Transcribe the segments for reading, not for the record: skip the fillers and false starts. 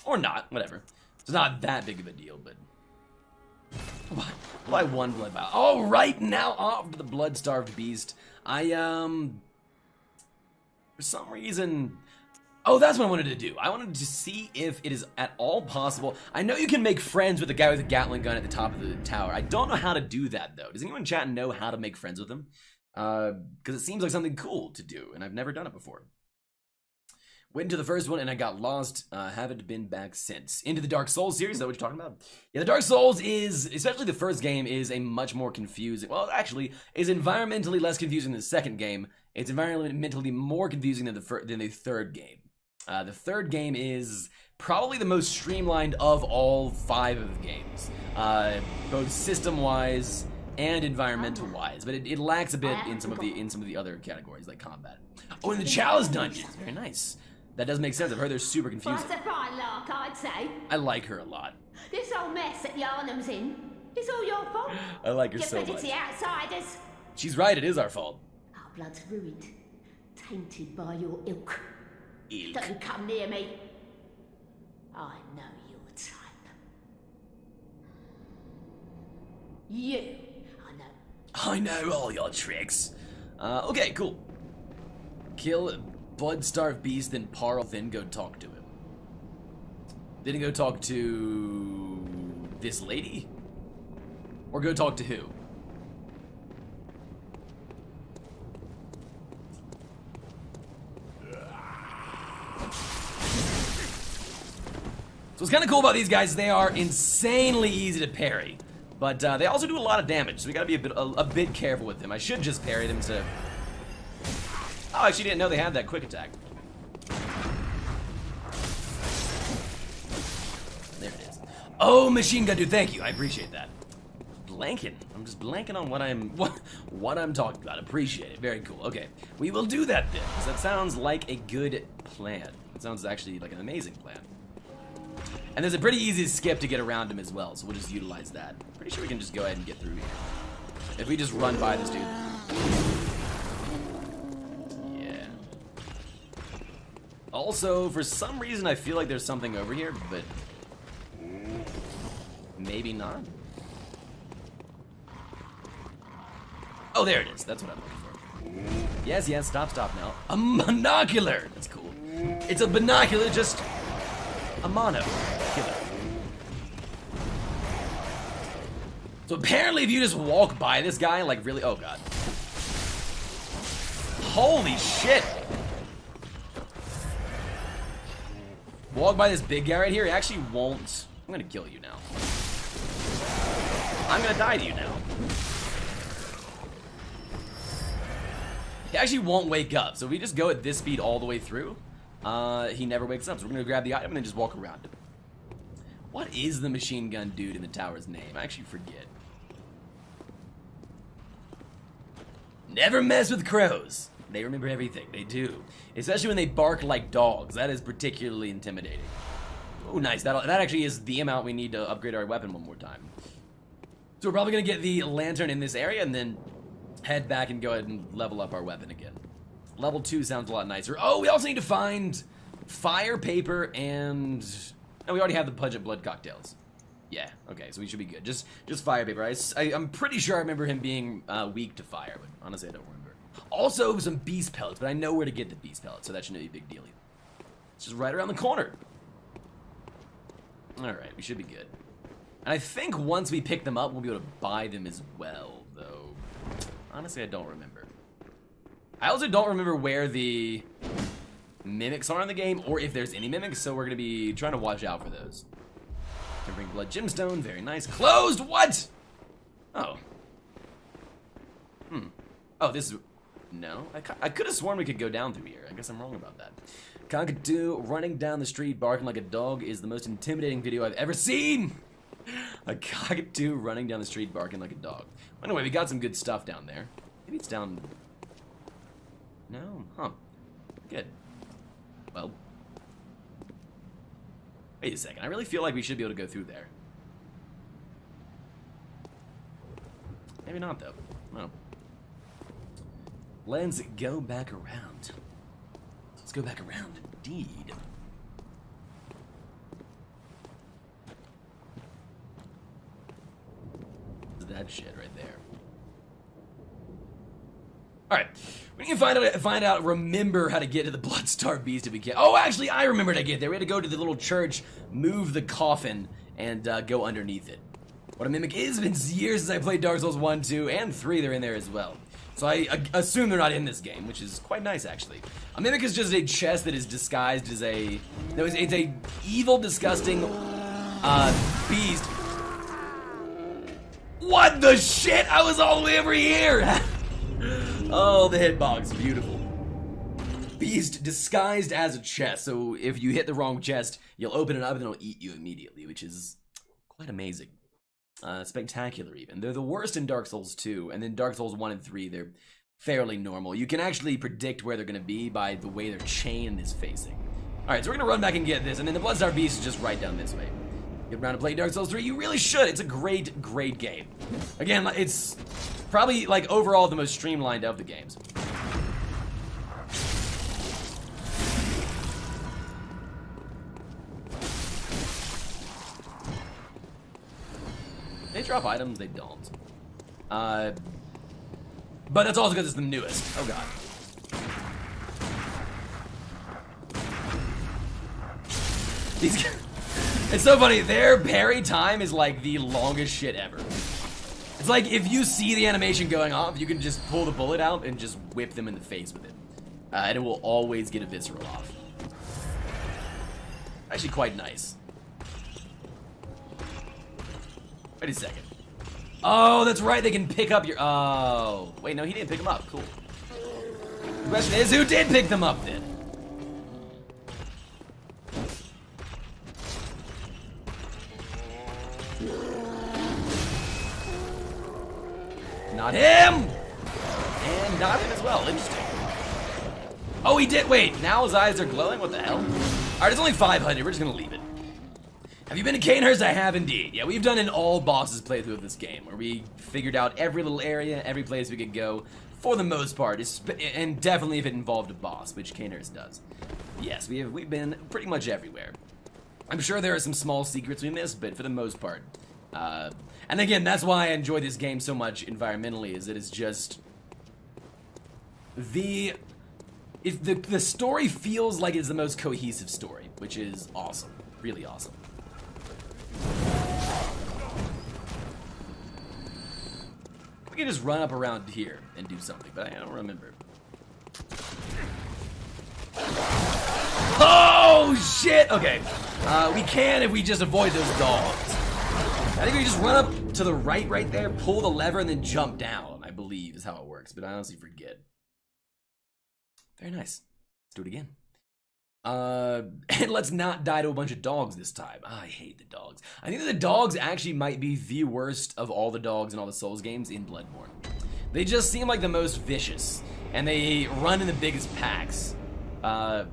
Or not, whatever. It's not that big of a deal, but... Why one blood vial? Oh, right now off to the blood-starved beast. For some reason... Oh, that's what I wanted to do. I wanted to see if it is at all possible. I know you can make friends with the guy with the Gatling gun at the top of the tower. I don't know how to do that, though. Does anyone in chat know how to make friends with him? Because it seems like something cool to do, and I've never done it before. Went into the first one, and I got lost. Haven't been back since. Into the Dark Souls series, is that what you're talking about? Yeah, the Dark Souls is, especially the first game, is a much more confusing... Well, actually, is environmentally less confusing than the second game. It's environmentally more confusing than the third game. The third game is probably the most streamlined of all 5 of the games, both system-wise and environmental-wise. But it lacks a bit in some of the other categories like combat. Oh, and the Chalice dungeons, very nice. That does make sense. I've heard they're super confusing. Well, it's a fine lark, I'd say. I like her a lot. This old mess that Yarnum's in, it's all your fault. I like her so much. It's the outsiders. She's right. It is our fault. Our blood's ruined, tainted by your ilk. Ilk. Don't you come near me. I know your type. You, I know. I know all your tricks. Okay, cool. Kill blood-starved beast, then Parl, then go talk to him. Then go talk to this lady? Or go talk to who? So what's kind of cool about these guys is they are insanely easy to parry, but they also do a lot of damage, so we gotta be a bit careful with them. I should just parry them to... Oh, I actually didn't know they had that quick attack. There it is. Oh, machine gun dude, thank you. I appreciate that. Blanking. I'm just blanking on what I'm talking about. Appreciate it. Very cool. Okay, we will do that then, because that sounds like a good plan. It sounds actually like an amazing plan. And there's a pretty easy skip to get around him as well, so we'll just utilize that. Pretty sure we can just go ahead and get through here. If we just run by this dude. Yeah. Also, for some reason, I feel like there's something over here, but maybe not. Oh, there it is. That's what I'm looking for. Yes, yes, stop now. A monocular! That's cool. It's a binocular, just a mono-killer. So apparently if you just walk by this guy, like really, oh god. Holy shit! Walk by this big guy right here, he actually won't... I'm gonna kill you now. I'm gonna die to you now. He actually won't wake up, so if we just go at this speed all the way through, he never wakes up, so we're gonna grab the item and then just walk around him. What is the machine gun dude in the tower's name? I actually forget. Never mess with crows. They remember everything. They do. Especially when they bark like dogs. That is particularly intimidating. Oh, nice. That actually is the amount we need to upgrade our weapon one more time. So we're probably gonna get the lantern in this area and then head back and go ahead and level up our weapon again. Level 2 sounds a lot nicer. Oh, we also need to find fire, paper, and... No, we already have the pungent blood cocktails. Yeah, okay, so we should be good. Just fire paper. I'm pretty sure I remember him being weak to fire, but honestly I don't remember. Also, some beast pellets, but I know where to get the beast pellets, so that shouldn't be a big deal either. It's just right around the corner. Alright, we should be good. And I think once we pick them up, we'll be able to buy them as well, though. Honestly, I don't remember. I also don't remember where the mimics are in the game, or if there's any mimics, so we're gonna be trying to watch out for those. Can bring blood gemstone, very nice. Closed, what? Oh. Oh, this is, no. I could have sworn we could go down through here. I guess I'm wrong about that. Cockatoo running down the street barking like a dog is the most intimidating video I've ever seen. A cockatoo running down the street barking like a dog. Anyway, we got some good stuff down there. Maybe it's down... No, huh. Good. Well. Wait a second, I really feel like we should be able to go through there. Maybe not, though. No. Let's go back around. Let's go back around, indeed. that shit right there. Alright, we need to remember how to get to the Bloodstarved Beast if we can. Oh, actually, I remember how to get there. We had to go to the little church, move the coffin, and go underneath it. What a Mimic is, it's been years since I played Dark Souls 1, 2, and 3, they're in there as well. So I assume they're not in this game, which is quite nice, actually. A Mimic is just a chest that is disguised as a... No, it's a evil, disgusting, beast. What the shit? I was all the way over here! Oh, the hitbox, beautiful. Beast disguised as a chest, so if you hit the wrong chest, you'll open it up and it'll eat you immediately, which is quite amazing. Spectacular even. They're the worst in Dark Souls 2, and then Dark Souls 1 and 3, they're fairly normal. You can actually predict where they're going to be by the way their chain is facing. Alright, so we're going to run back and get this, and then the Bloodstarved Beast is just right down this way. Get around to play Dark Souls 3, you really should. It's a great, great game. Again, it's probably, like, overall the most streamlined of the games. They drop items, they don't. But that's also because it's the newest. Oh god. These guys, it's so funny, their parry time is like the longest shit ever. It's like if you see the animation going off, you can just pull the bullet out and just whip them in the face with it. And it will always get a visceral off. Actually quite nice. Wait a second. Oh, that's right, they can pick up your... Oh. Wait, no, he didn't pick them up. Cool. The question is, who did pick them up, then? Not him! And not him as well. Interesting. Oh, he did. Wait, now his eyes are glowing? What the hell? Alright, it's only 500. We're just gonna leave it. Have you been to Canehurst? I have indeed. Yeah, we've done an all bosses playthrough of this game, where we figured out every little area, every place we could go, for the most part, and definitely if it involved a boss, which Canehurst does. Yes, we've been pretty much everywhere. I'm sure there are some small secrets we missed, but for the most part. And again, that's why I enjoy this game so much environmentally, is that it's just... The story feels like it's the most cohesive story, which is awesome. Really awesome. We can just run up around here and do something, but I don't remember. Oh, shit! Okay. We can if we just avoid those dogs. I think we just run up to the right there, pull the lever, and then jump down, I believe is how it works, but I honestly forget. Very nice. Let's do it again. And let's not die to a bunch of dogs this time. I hate the dogs. I think that the dogs actually might be the worst of all the dogs in all the Souls games in Bloodborne. They just seem like the most vicious, and they run in the biggest packs. They're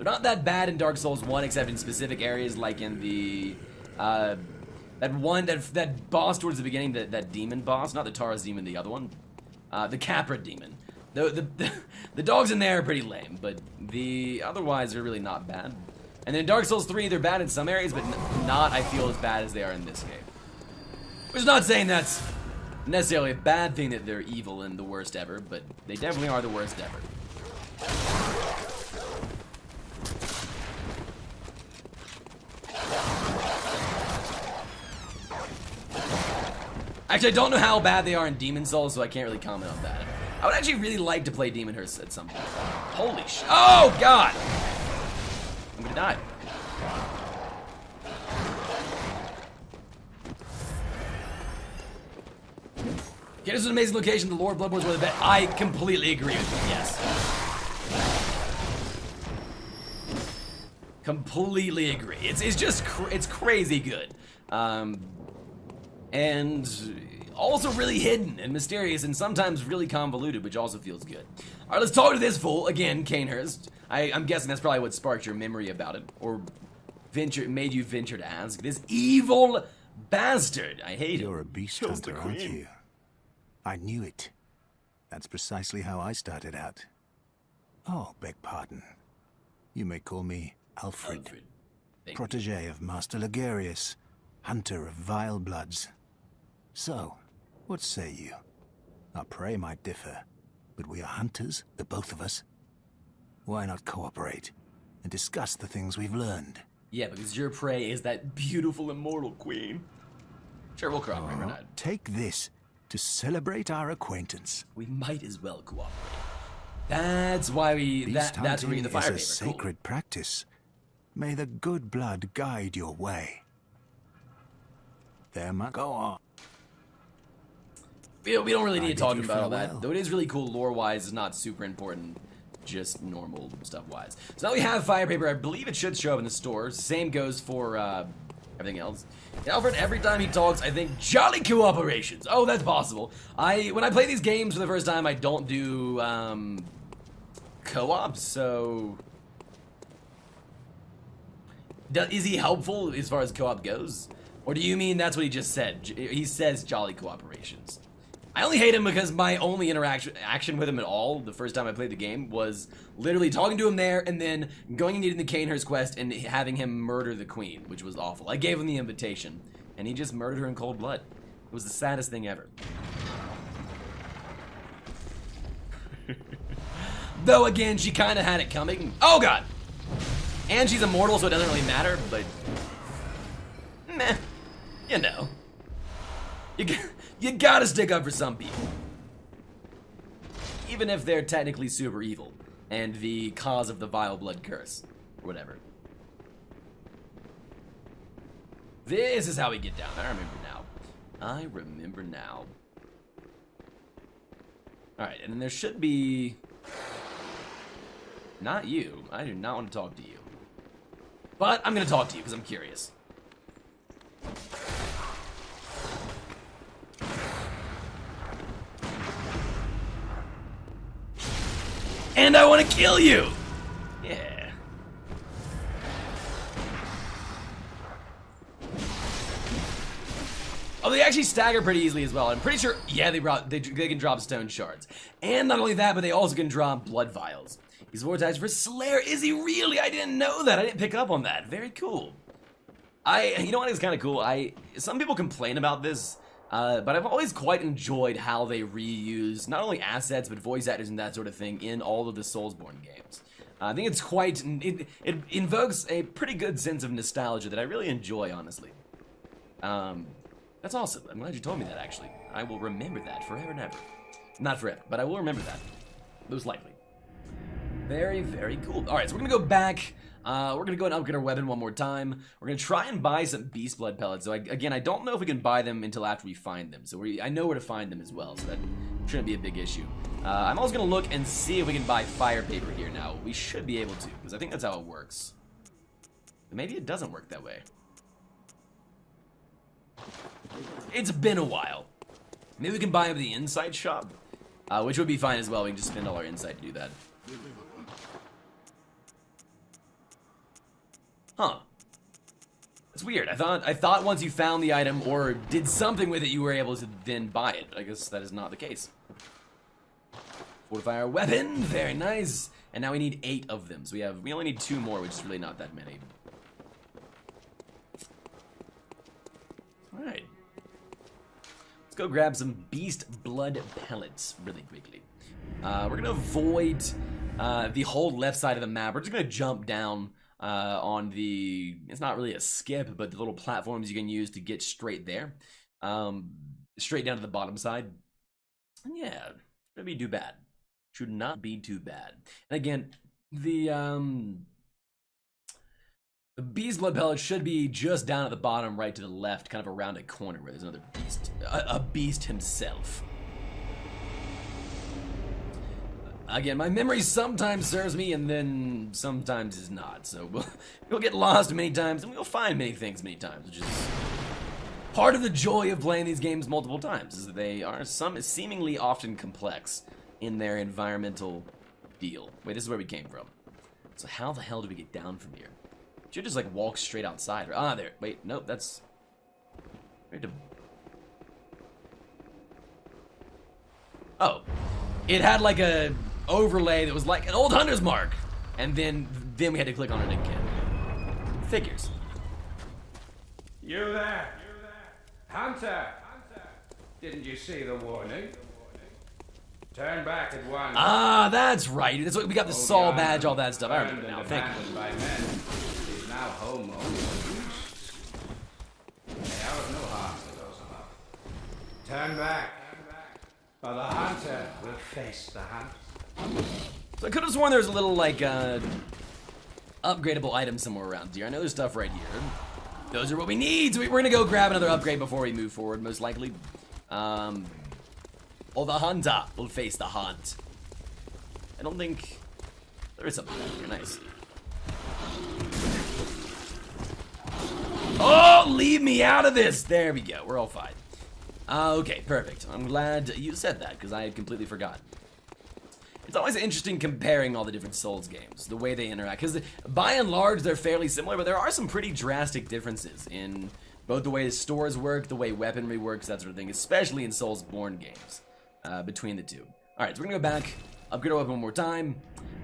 not that bad in Dark Souls 1, except in specific areas, like in the, that boss towards the beginning, that demon boss, not the Taurus demon, the other one, the Capra demon. The dogs in there are pretty lame, but the otherwise are really not bad. And then Dark Souls 3, they're bad in some areas, but not, I feel, as bad as they are in this game. Which is not saying that's necessarily a bad thing that they're evil and the worst ever, but they definitely are the worst ever. Actually, I don't know how bad they are in Demon Souls, so I can't really comment on that. I would actually really like to play Demonhurst at some point. Holy sh... Oh, God! I'm gonna die. Okay, this is an amazing location. The lore of Bloodborne is one of the best. I completely agree with you, yes. Completely agree. It's just... it's crazy good. And... also really hidden and mysterious and sometimes really convoluted, which also feels good. Alright, let's talk to this fool. Again, Canehurst. I'm guessing that's probably what sparked your memory about it. Or made you venture to ask. This evil bastard. I hate him. You're a beast hunter, aren't you? I knew it. That's precisely how I started out. Oh, beg pardon. You may call me Alfred. Protégé of Master Ligarius. hunter of vile bloods. So, what say you? Our prey might differ, but we are hunters, the both of us. Why not cooperate and discuss the things we've learned? Yeah, because your prey is that beautiful immortal queen. Sure, we'll cooperate, we're not. Take this to celebrate our acquaintance. We might as well cooperate. That's why that's where we get the fire paper. Is a sacred practice. May the good blood guide your way. There might go on. We don't really need to talk about all that. farewell? Though it is really cool lore-wise, it's not super important. Just normal stuff-wise. So now we have fire paper. I believe it should show up in the store. Same goes for everything else. Alfred, every time he talks, I think jolly cooperations. Oh, that's possible. When I play these games for the first time, I don't do co-op. So is he helpful as far as co-op goes, or do you mean that's what he just said? He says jolly cooperations. I only hate him because my only action with him at all, the first time I played the game, was literally talking to him there and then going and getting the Canehurst quest and having him murder the queen, which was awful. I gave him the invitation, and he just murdered her in cold blood. It was the saddest thing ever. Though, again, she kind of had it coming. Oh, God! And she's immortal, so it doesn't really matter, but... meh. You know. You gotta stick up for some people. Even if they're technically super evil and the cause of the vile blood curse. Or whatever. This is how we get down. I remember now. I remember now. Alright, and then there should be... not you. I do not want to talk to you. But I'm gonna talk to you because I'm curious. And I want to kill you! Yeah. Oh, they actually stagger pretty easily as well. I'm pretty sure, yeah, they can drop stone shards. And not only that, but they also can drop blood vials. He's vortex for Slayer. Is he really? I didn't know that. I didn't pick up on that. Very cool. You know what is kind of cool? Some people complain about this. But I've always quite enjoyed how they reuse not only assets but voice actors and that sort of thing in all of the Soulsborne games. I think it's quite it invokes a pretty good sense of nostalgia that I really enjoy, honestly. That's awesome. I'm glad you told me that. Actually, I will remember that forever and ever. Not forever, but I will remember that. Most likely. Very, very cool. All right, so we're gonna go back. We're gonna go and upgrade our weapon one more time. We're gonna try and buy some beast blood pellets. So again, I don't know if we can buy them until after we find them. So I know where to find them as well. So that shouldn't be a big issue. I'm also gonna look and see if we can buy fire paper here now. We should be able to, because I think that's how it works. But maybe it doesn't work that way. It's been a while. Maybe we can buy them at the inside shop, which would be fine as well. We can just spend all our insight to do that. Huh. That's weird. I thought once you found the item or did something with it, you were able to then buy it. I guess that is not the case. Fortify our weapon. Very nice. And now we need 8 of them. So we only need 2 more, which is really not that many. Alright. Let's go grab some beast blood pellets really quickly. We're gonna avoid the whole left side of the map. We're just gonna jump down on the, it's not really a skip, but the little platforms you can use to get straight there. Straight down to the bottom side. And yeah, shouldn't be too bad. Should not be too bad. And again, the beast blood pellet should be just down at the bottom, right to the left, kind of around a corner where there's another beast. A beast himself. Again, my memory sometimes serves me and then sometimes is not. So we'll get lost many times and we'll find many things many times, which is part of the joy of playing these games multiple times, is that they are seemingly often complex in their environmental deal. Wait, this is where we came from. So how the hell do we get down from here? Should just like walk straight outside. Ah, there. Wait, nope, that's... Oh. It had like a overlay that was like an old hunter's mark. And then we had to click on it again. Figures. You there? Hunter! Didn't you see the warning? Turn back at once. Ah, that's right. That's what we got the Old Saul Jan, badge, all that stuff. I burned remember and now. Thank you. abandoned by men, is now home only for beasts. They are of no harm to those above. Turn back, or the hunter will face the hunt. So I could have sworn there was a little, like, upgradable item somewhere around here. I know there's stuff right here. Those are what we need, so we're gonna go grab another upgrade before we move forward, most likely. Or the hunter will face the hunt. I don't think... There is something back here, nice. Oh, leave me out of this! There we go, we're all fine. Okay, perfect. I'm glad you said that, because I had completely forgotten. It's always interesting comparing all the different Souls games, the way they interact, because by and large they're fairly similar, but there are some pretty drastic differences in both the way the stores work, the way weaponry works, that sort of thing, especially in Soulsborne games, between the two. Alright, so we're gonna go back, upgrade our weapon one more time,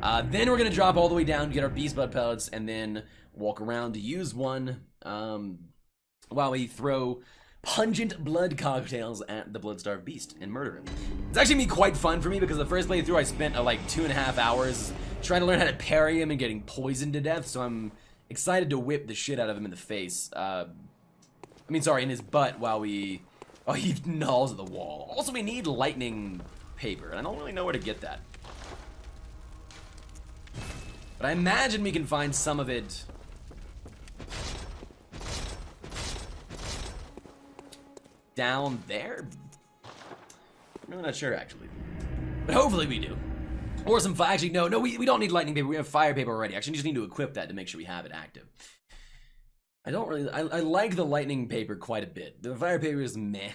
then we're gonna drop all the way down to get our Beast Blood pellets, and then walk around to use one, while we throw pungent blood cocktails at the blood-starved beast and murder him. It's actually been quite fun for me because the first playthrough I spent like 2.5 hours trying to learn how to parry him and getting poisoned to death, so I'm excited to whip the shit out of him in the face. In his butt while we... Oh, he gnaws at the wall. Also, we need lightning paper, and I don't really know where to get that. But I imagine we can find some of it... down there? I'm really not sure, actually. But hopefully we do. Or some fire. Actually, no, we don't need lightning paper. We have fire paper already. Actually, we just need to equip that to make sure we have it active. I don't really... I like the lightning paper quite a bit. The fire paper is meh.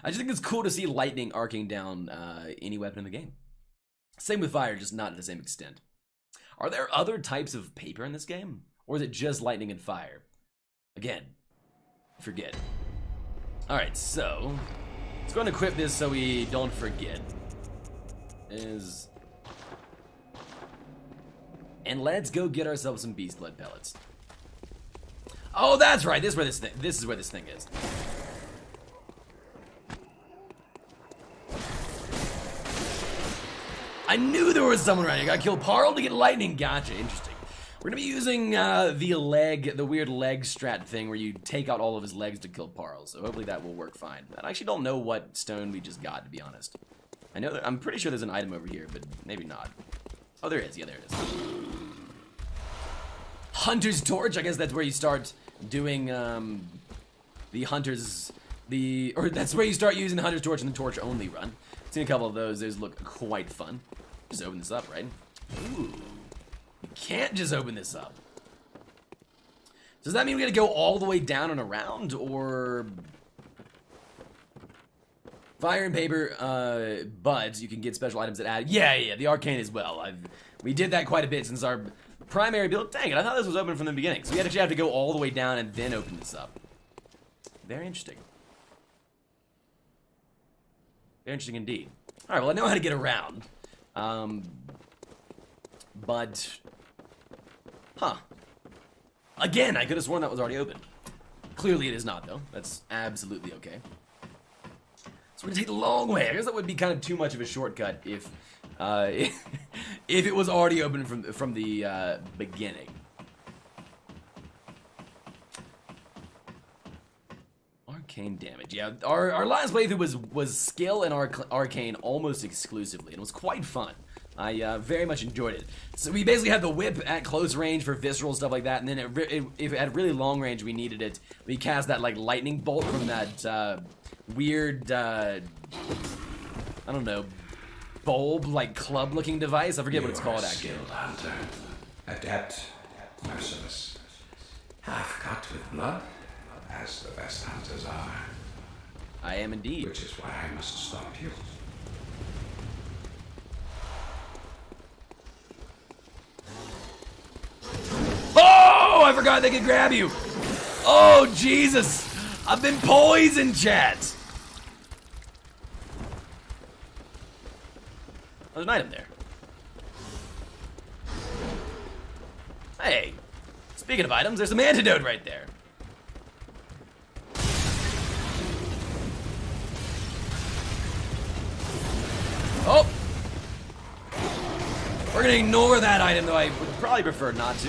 I just think it's cool to see lightning arcing down any weapon in the game. Same with fire, just not to the same extent. Are there other types of paper in this game? Or is it just lightning and fire? Again, forget. Alright, so let's go and equip this so we don't forget. And let's go get ourselves some beast blood pellets. Oh, that's right. This is where this thing is. I knew there was someone around here. Got to kill Parl to get lightning. Gotcha. Interesting. We're gonna be using the weird leg strat thing where you take out all of his legs to kill Parl, so hopefully that will work fine. I actually don't know what stone we just got, to be honest. I'm pretty sure there's an item over here, but maybe not. Oh, there is. Yeah, there it is. Hunter's Torch. I guess that's where you start doing that's where you start using the Hunter's Torch and the Torch only run. I've seen a couple of those. Those look quite fun. Just open this up, right? Ooh. You can't just open this up. Does that mean we gotta go all the way down and around, or... Fire and paper, buds, you can get special items that add... Yeah, the arcane as well. We did that quite a bit since our primary build... Dang it, I thought this was open from the beginning. So we actually have to go all the way down and then open this up. Very interesting. Very interesting indeed. Alright, well I know how to get around. But... Huh. Again, I could have sworn that was already open. Clearly it is not, though. That's absolutely okay. So we're gonna take the long way. I guess that would be kind of too much of a shortcut if it was already open from the beginning. Arcane damage. Yeah, our last playthrough was skill and arcane almost exclusively, and it was quite fun. I very much enjoyed it. So we basically had the whip at close range for visceral stuff like that, and then if it had really long range, we needed it. We cast that like lightning bolt from that weird, I don't know, bulb like club-looking device. I forget what it's called actually. Skilled hunter, adept, merciless, half cut with blood, as the best hunters are. I am indeed. Which is why I must stop you. Oh, I forgot they could grab you. Oh, Jesus. I've been poisoned, chat. Oh, there's an item there. Hey, speaking of items, there's some antidote right there. gonna ignore that item, though I would probably prefer not to.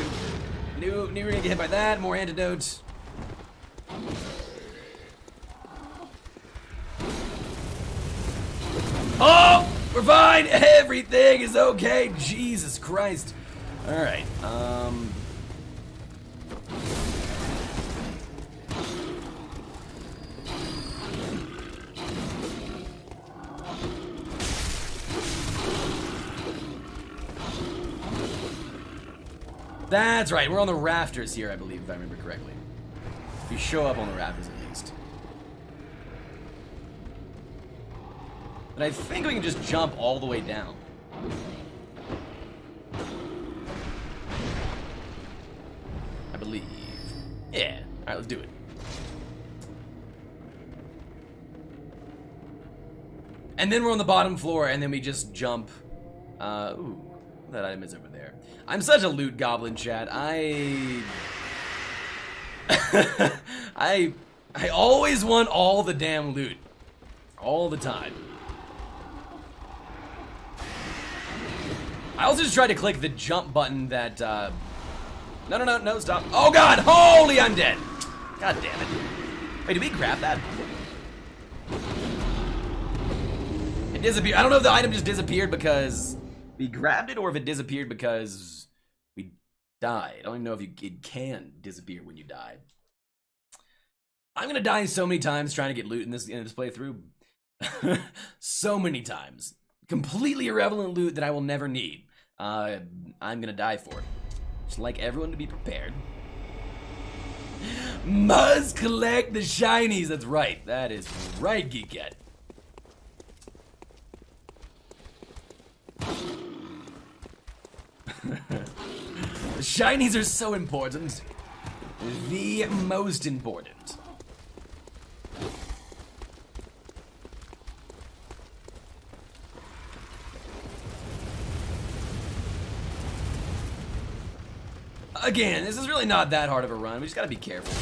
Knew we're gonna get hit by that. More antidotes. Oh! We're fine! Everything is okay! Jesus Christ. Alright, that's right, we're on the rafters here, I believe, if I remember correctly. You show up on the rafters at least. But I think we can just jump all the way down. I believe. Yeah. Alright, let's do it. And then we're on the bottom floor, and then we just jump. Ooh. That item is over there. I'm such a loot goblin, chat. I always want all the damn loot. All the time. I also just tried to click the jump button that, No, stop. Oh god! Holy, I'm dead! God damn it. Wait, did we grab that? It disappeared. I don't know if the item just disappeared because we grabbed it or if it disappeared because we died. I don't even know if it can disappear when you die. I'm gonna die so many times trying to get loot in this playthrough. So many times. Completely irrelevant loot that I will never need. I'm gonna die for it. Just like everyone to be prepared. Must collect the shinies. That's right. That is right, Geekette. The shinies are so important. The most important. Again, this is really not that hard of a run. We just gotta be careful.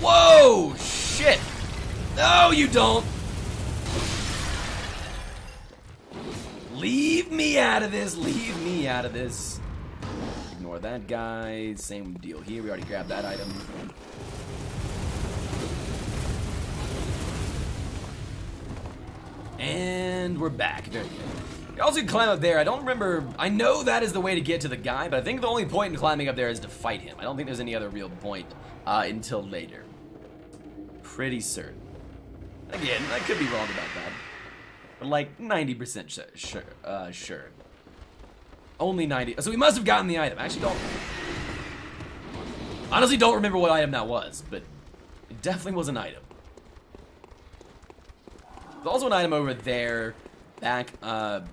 Whoa! Shit! No, you don't! Leave me out of this! Leave me out of this. Ignore that guy. Same deal here. We already grabbed that item. And we're back. Very good. You also can climb up there. I don't remember. I know that is the way to get to the guy, but I think the only point in climbing up there is to fight him. I don't think there's any other real point until later. Pretty certain. Again, I could be wrong about that. But like 90% sure. Only 90. So we must have gotten the item. I actually don't. Honestly, don't remember what item that was, but it definitely was an item. There's also an item over there, back, kind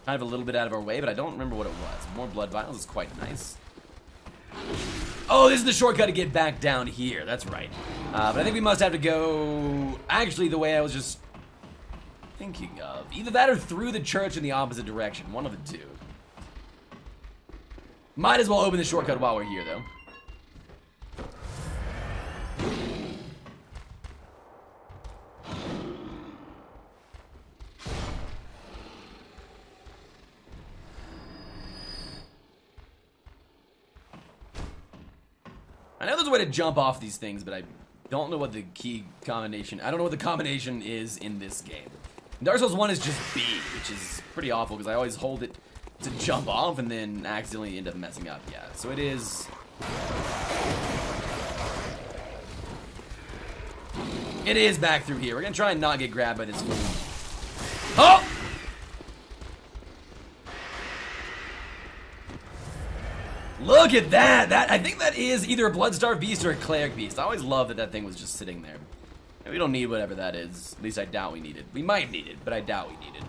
of a little bit out of our way, but I don't remember what it was. More blood vials is quite nice. Oh, this is the shortcut to get back down here. That's right. But I think we must have to go, actually, the way I was just thinking of. Either that or through the church in the opposite direction. One of the two. Might as well open the shortcut while we're here, though. I know there's a way to jump off these things, but I don't know what the key combination... I don't know what the combination is in this game. Dark Souls 1 is just B, which is pretty awful because I always hold it to jump off and then accidentally end up messing up. Yeah, so it is... It is back through here. We're gonna try and not get grabbed by this fool. Oh! Look at that! I think that is either a Bloodstarved Beast or a Cleric Beast. I always love that thing was just sitting there. We don't need whatever that is. At least I doubt we need it. We might need it, but I doubt we need it.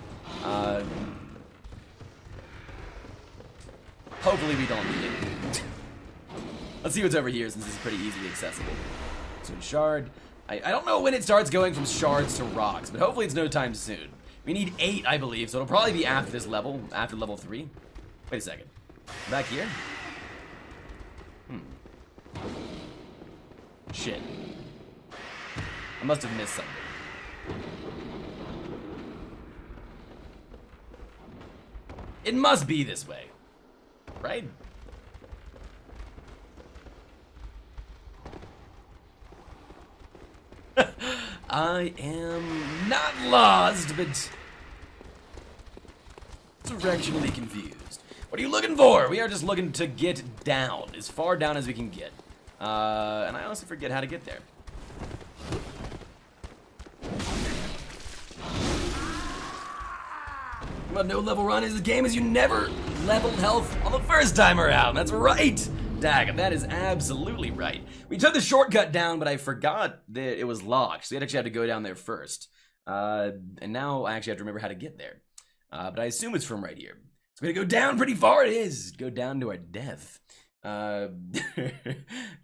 Hopefully we don't need it. Let's see what's over here since this is pretty easily accessible. So shard. I don't know when it starts going from shards to rocks, but hopefully it's no time soon. We need 8, I believe, so it'll probably be after this level, after level 3. Wait a second. Back here? Shit. I must have missed something. It must be this way, right? I am not lost, but directionally confused. What are you looking for? We are just looking to get down, as far down as we can get. And I honestly forget how to get there. What no level run is the game is you never leveled health on the first time around. That's right. Daggum, that is absolutely right. We took the shortcut down, but I forgot that it was locked, so you actually had to go down there first. And now I actually have to remember how to get there. But I assume it's from right here. It's gonna go down pretty far. It is. Go down to our death. That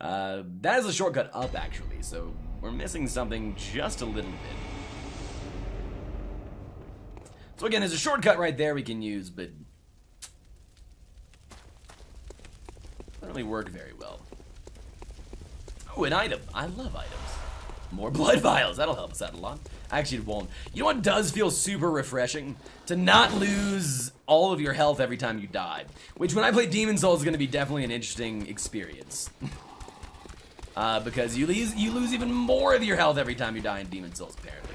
is a shortcut up, actually, so we're missing something just a little bit. So again, there's a shortcut right there we can use, but doesn't really work very well. Oh, an item. I love items. More blood vials. That'll help us out a lot. Actually, it won't. You know what does feel super refreshing? To not lose all of your health every time you die. Which, when I play Demon Souls, is going to be definitely an interesting experience. Because you lose even more of your health every time you die in Demon Souls, apparently.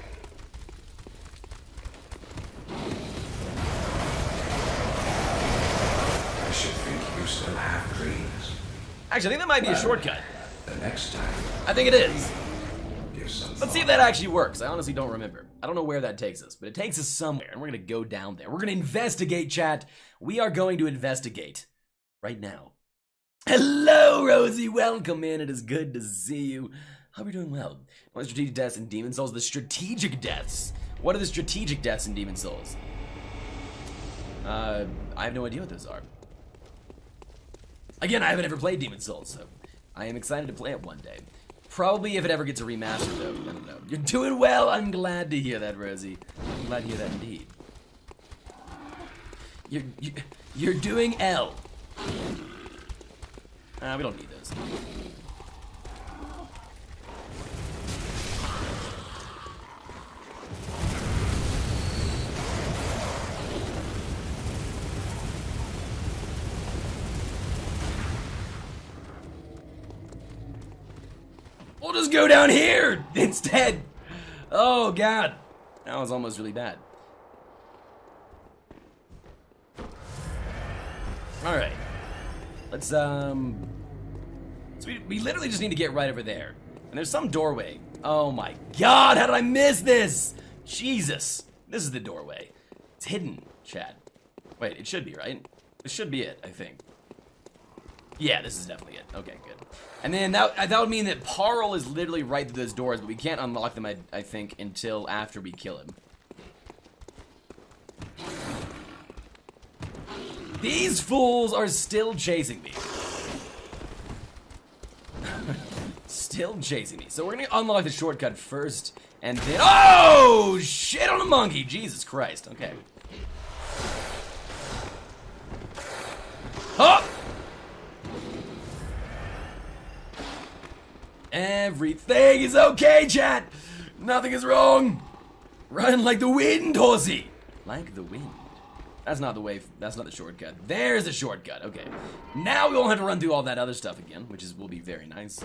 I should think you still have dreams. Actually, I think that might be a shortcut. The next time. I think it is. Give some Let's see if that actually works. I honestly don't remember. I don't know where that takes us, but it takes us somewhere, and we're going to go down there. We're going to investigate, chat. We are going to investigate right now. Hello, Rosie. Welcome in. It is good to see you. Hope you're doing well. What are the strategic deaths in Demon Souls? The strategic deaths. What are the strategic deaths in Demon Souls? I have no idea what those are. Again, I haven't ever played Demon Souls, so I am excited to play it one day. Probably if it ever gets a remaster, though. I don't know. You're doing well. I'm glad to hear that, Rosie. I'm glad to hear that indeed. You're doing L. We don't need those. We'll just go down here instead. Oh, God. That was almost really bad. Alright. Let's, So we literally just need to get right over there. And there's some doorway. Oh my God, how did I miss this? Jesus. This is the doorway. It's hidden, chat. Wait, it should be, right? This should be it, I think. Yeah, this is definitely it. Okay, good. And then that would mean that Parl is literally right through those doors, but we can't unlock them, I think, until after we kill him. These fools are still chasing me. Still chasing me. So we're gonna unlock the shortcut first, and then... Oh! Shit on a monkey! Jesus Christ. Okay. Huh! Everything is okay, chat! Nothing is wrong! Run like the wind, horsey! Like the wind. That's not the way, that's not the shortcut. There's the shortcut, okay. Now we won't have to run through all that other stuff again, which will be very nice.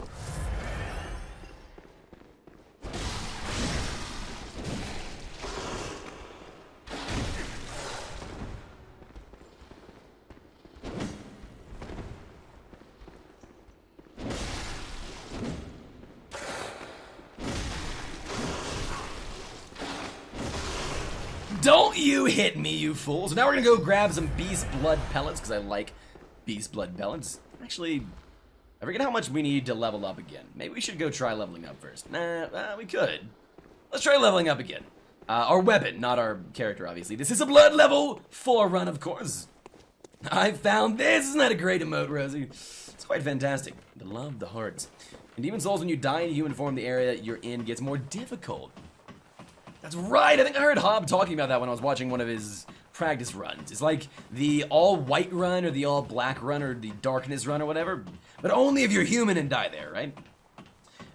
Don't you hit me, you fools. So now we're gonna go grab some beast blood pellets, because I like beast blood pellets. Actually, I forget how much we need to level up again. Maybe we should go try leveling up first. Nah, we could. Let's try leveling up again. Our weapon, not our character, obviously. This is a blood level 4 run, of course. I found this. Isn't that a great emote, Rosie? It's quite fantastic. The love, the hearts. In Demon Souls, when you die in human form, the area you're in gets more difficult. That's right, I think I heard Hob talking about that when I was watching one of his practice runs. It's like the all-white run, or the all-black run, or the darkness run, or whatever. But only if you're human and die there, right?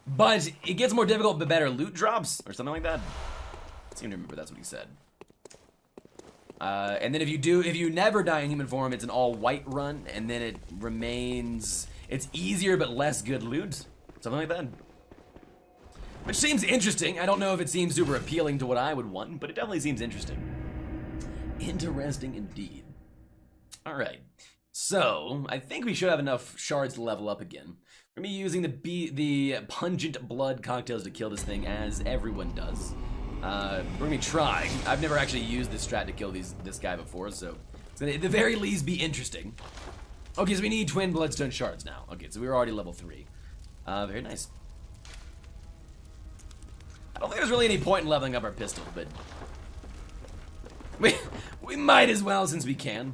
But it gets more difficult, but better loot drops, or something like that. I seem to remember that's what he said. And then if you never die in human form, it's an all white run, and then it remains, it's easier but less good loot, something like that. Which seems interesting. I don't know if it seems super appealing to what I would want, but it definitely seems interesting. Interesting indeed. Alright, so I think we should have enough shards to level up again. We're gonna be using the pungent blood cocktails to kill this thing, as everyone does. We're gonna be trying. I've never actually used this strat to kill this guy before, so it's gonna at the very least be interesting. Okay, so we need twin bloodstone shards now. Okay, so we were already level 3. Very nice. I don't think there's really any point in leveling up our pistol, but we might as well since we can.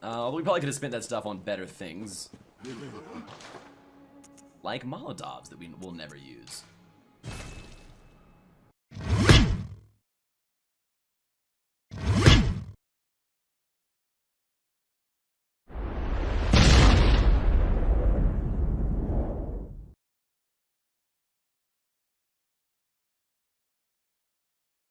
Although we probably could have spent that stuff on better things. Like Molotovs that we will never use.